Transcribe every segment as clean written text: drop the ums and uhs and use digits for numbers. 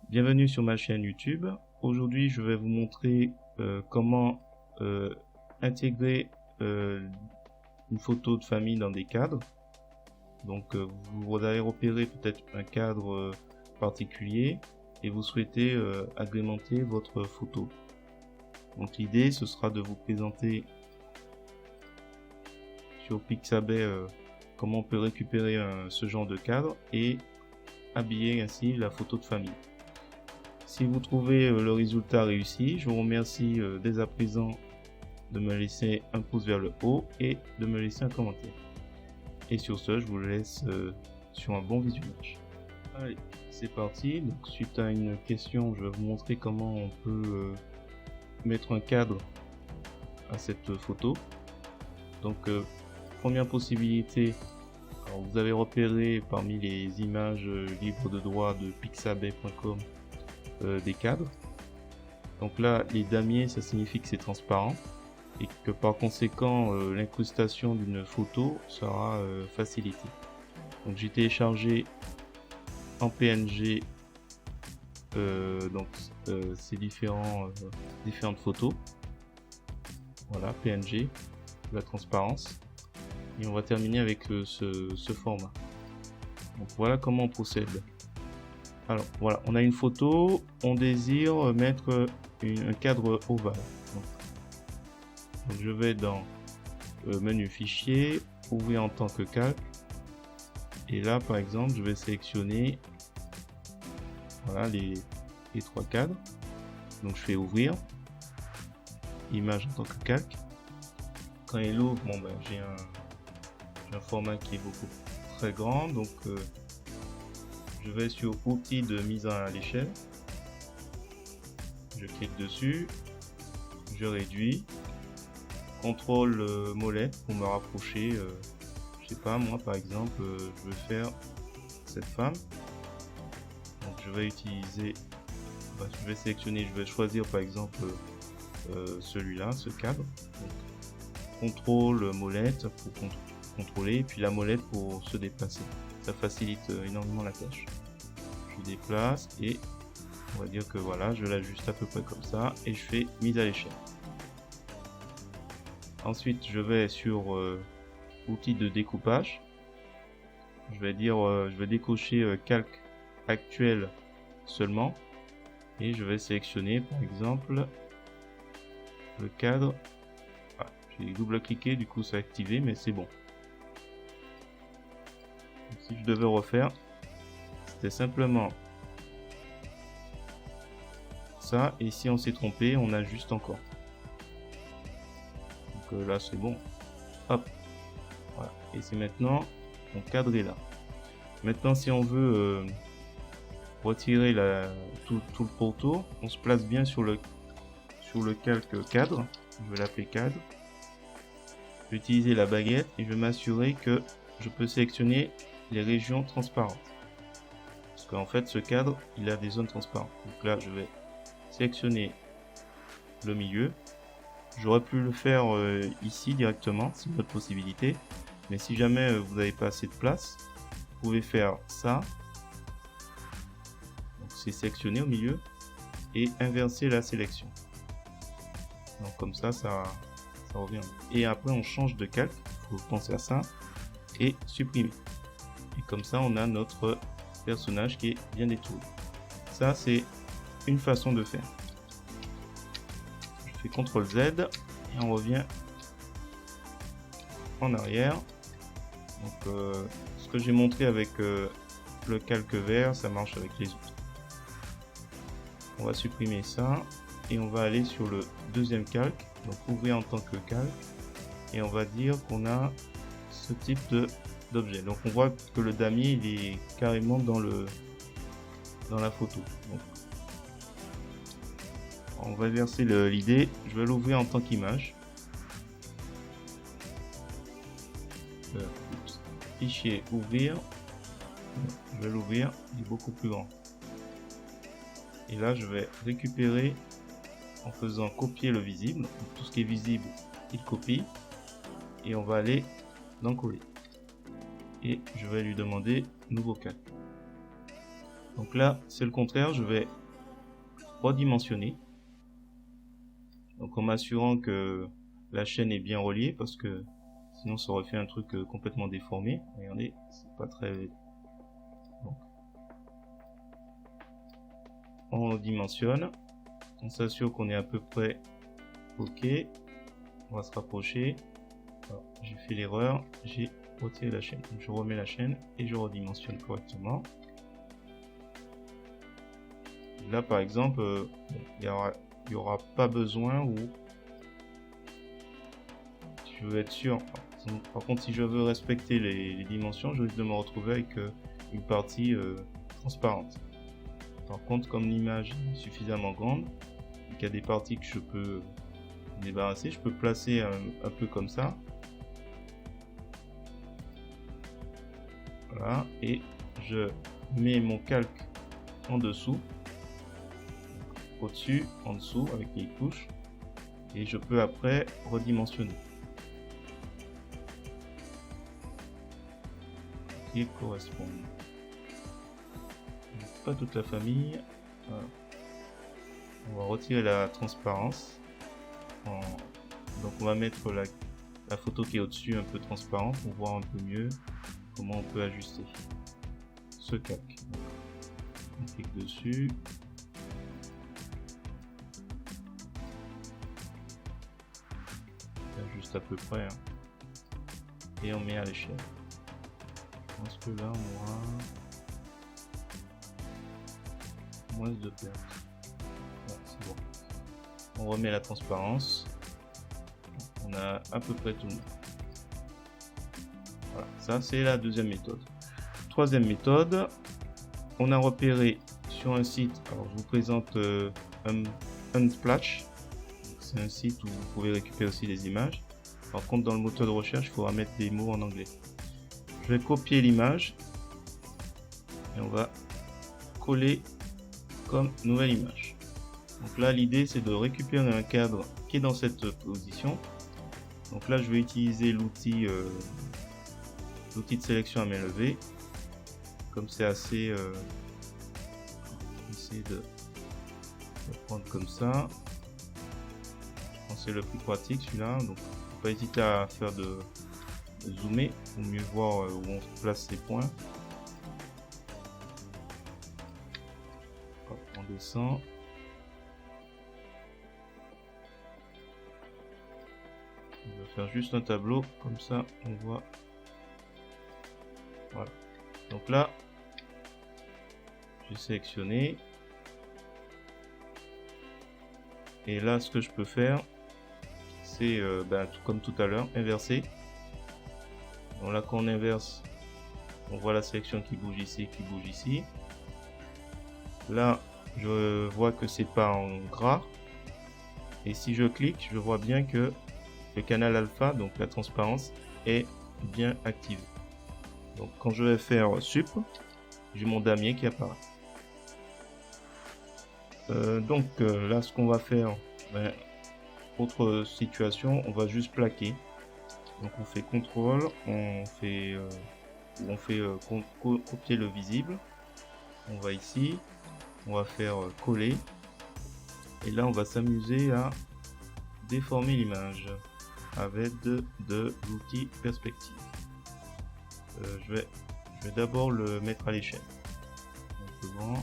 Bienvenue sur ma chaîne YouTube. Aujourd'hui, je vais vous montrer comment intégrer une photo de famille dans des cadres. Donc, vous avez repéré peut-être un cadre particulier et vous souhaitez agrémenter votre photo. Donc, l'idée, ce sera de vous présenter sur Pixabay comment on peut récupérer ce genre de cadre et habiller ainsi la photo de famille. Si vous trouvez le résultat réussi, je vous remercie dès à présent de me laisser un pouce vers le haut et de me laisser un commentaire. Et sur ce, je vous laisse sur un bon visionnage. Allez, c'est parti. Donc, suite à une question, je vais vous montrer comment on peut mettre un cadre à cette photo. Donc, première possibilité, alors vous avez repéré parmi les images libres de droit de pixabay.com des cadres. Donc là, les damiers, ça signifie que c'est transparent et que par conséquent, l'incrustation d'une photo sera facilitée. Donc j'ai téléchargé en PNG ces différentes photos. Voilà, PNG, la transparence. Et on va terminer avec ce format. Donc voilà comment on procède. Alors voilà, on a une photo, on désire mettre un cadre ovale. Donc, je vais dans menu fichier, ouvrir en tant que calque. Et là par exemple, je vais sélectionner voilà, les trois cadres. Donc je fais ouvrir, image en tant que calque. Quand il ouvre, bon, ben, j'ai un format qui est beaucoup très grand. Donc je vais sur outils de mise à l'échelle, je clique dessus, je réduis, contrôle molette pour me rapprocher, je sais pas moi par exemple, je veux faire cette femme, donc je vais utiliser, je vais sélectionner, je vais choisir par exemple celui-là, ce cadre, donc, contrôle molette pour contrôler, puis la molette pour se déplacer. Ça facilite énormément la tâche. Je déplace et on va dire que voilà, je l'ajuste à peu près comme ça et je fais mise à l'échelle. Ensuite, je vais sur outils de découpage. Je vais dire, je vais décocher calque actuel seulement et je vais sélectionner par exemple le cadre. Ah, j'ai double-cliqué, du coup ça a activé, mais c'est bon. Donc, si je devais refaire, c'était simplement ça, et si on s'est trompé, on ajuste encore. Donc là c'est bon. Hop, voilà. Et c'est maintenant mon cadre est là. Maintenant si on veut retirer tout le pourtour, on se place bien sur le calque cadre. Je vais l'appeler cadre. Je vais utiliser la baguette et je vais m'assurer que je peux sélectionner les régions transparentes. Parce qu'en fait ce cadre il a des zones transparentes. Donc là je vais sélectionner le milieu. J'aurais pu le faire ici directement, c'est une autre possibilité. Mais si jamais vous n'avez pas assez de place, vous pouvez faire ça. Donc c'est sélectionner au milieu et inverser la sélection. Donc comme ça revient. Et après on change de calque, il faut penser à ça, et supprimer. Et comme ça on a notre personnage qui est bien détourné. Ça c'est une façon de faire. Je fais CTRL Z et on revient en arrière. Donc ce que j'ai montré avec le calque vert, ça marche avec les autres. On va supprimer ça et on va aller sur le deuxième calque, donc ouvrir en tant que calque, et on va dire qu'on a ce type d'objet. Donc on voit que le damier il est carrément dans la photo. Donc, on va inverser l'idée, je vais l'ouvrir en tant qu'image. Fichier ouvrir, je vais l'ouvrir, il est beaucoup plus grand. Et là je vais récupérer en faisant copier le visible. Donc, tout ce qui est visible il copie et on va aller dans coller et je vais lui demander nouveau calque. Donc là, c'est le contraire, je vais redimensionner. Donc en m'assurant que la chaîne est bien reliée, parce que sinon ça aurait fait un truc complètement déformé. Regardez, c'est pas très... Donc, on dimensionne, on s'assure qu'on est à peu près ok. On va se rapprocher. J'ai fait l'erreur, j'ai retiré la chaîne. Donc, je remets la chaîne et je redimensionne correctement. Là par exemple, il y aura pas besoin, ou je veux être sûr. Par contre, si je veux respecter les dimensions, je risque de me retrouver avec une partie transparente. Par contre, comme l'image est suffisamment grande, il y a des parties que je peux débarrasser, je peux placer un peu comme ça. Voilà, et je mets mon calque en dessous, au-dessus, en dessous, avec les touches, et je peux après redimensionner. Qui correspond. Pas toute la famille. Voilà. On va retirer la transparence. Donc on va mettre la photo qui est au-dessus un peu transparente pour voir un peu mieux comment on peut ajuster ce calque. On clique dessus. Juste à peu près. Et on met à l'échelle. Je pense que là on aura moins de pertes. Ouais, c'est bon. On remet la transparence. On a à peu près tout. Voilà, ça c'est la deuxième méthode. Troisième méthode, on a repéré sur un site, alors je vous présente Unsplash. C'est un site où vous pouvez récupérer aussi des images. Par contre, dans le moteur de recherche, il faudra mettre des mots en anglais. Je vais copier l'image et on va coller comme nouvelle image. Donc là, l'idée c'est de récupérer un cadre qui est dans cette position. Donc là, je vais utiliser l'outil de sélection à main levée. Comme c'est assez, essayer de prendre comme ça. Je pense que c'est le plus pratique celui-là. Donc, faut pas hésiter à faire de zoomer pour mieux voir où on place ces points. Hop, on descend. On va faire juste un tableau, comme ça on voit. Voilà. Donc là, j'ai sélectionné. Et là, ce que je peux faire, c'est comme tout à l'heure, inverser. Donc là, quand on inverse, on voit la sélection qui bouge ici, qui bouge ici. Là, je vois que c'est pas en gras. Et si je clique, je vois bien que le canal alpha, donc la transparence, est bien active. Donc quand je vais faire sup, j'ai mon damier qui apparaît. Là, ce qu'on va faire, autre situation, on va juste plaquer. Donc on fait contrôle, on fait copier le visible. On va ici, on va faire coller. Et là, on va s'amuser à déformer l'image avec de l'outil perspective. Je vais d'abord le mettre à l'échelle. On ne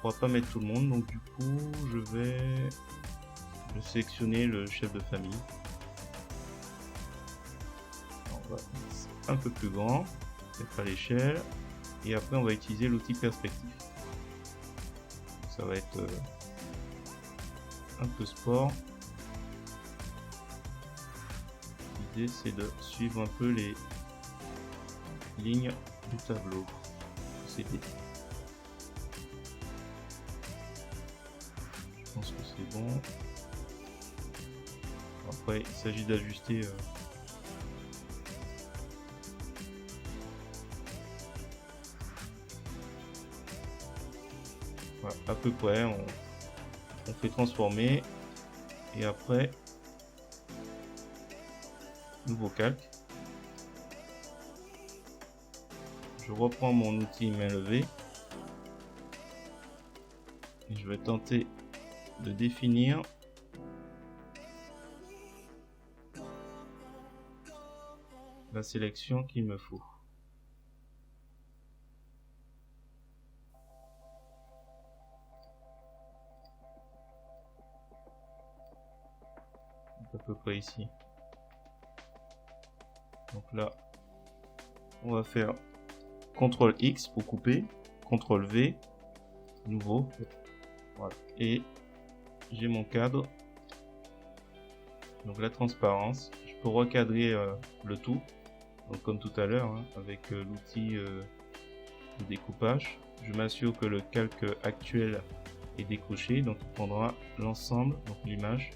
pourra pas mettre tout le monde, donc du coup je vais sélectionner le chef de famille. On va mettre un peu plus grand, mettre à l'échelle, et après on va utiliser l'outil perspective. Ça va être un peu sport. L'idée c'est de suivre un peu les lignes du tableau. Je pense que c'est bon. Après il s'agit d'ajuster voilà, à peu près. On fait transformer et après nouveau calque. Je reprends mon outil main levée et je vais tenter de définir la sélection qu'il me faut. À peu près ici. Donc là, on va faire CTRL X pour couper, CTRL V, nouveau. Voilà. Et j'ai mon cadre. Donc la transparence. Je peux recadrer le tout. Donc comme tout à l'heure, hein, avec l'outil de découpage. Je m'assure que le calque actuel est décroché. Donc il prendra l'ensemble, donc l'image,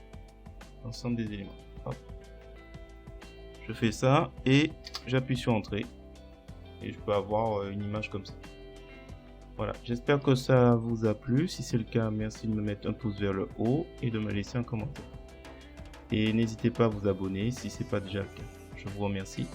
l'ensemble des éléments. Hop. Je fais ça et j'appuie sur Entrée. Et je peux avoir une image comme ça. Voilà, j'espère que ça vous a plu. Si c'est le cas, merci de me mettre un pouce vers le haut et de me laisser un commentaire. Et n'hésitez pas à vous abonner si ce n'est pas déjà le cas. Je vous remercie.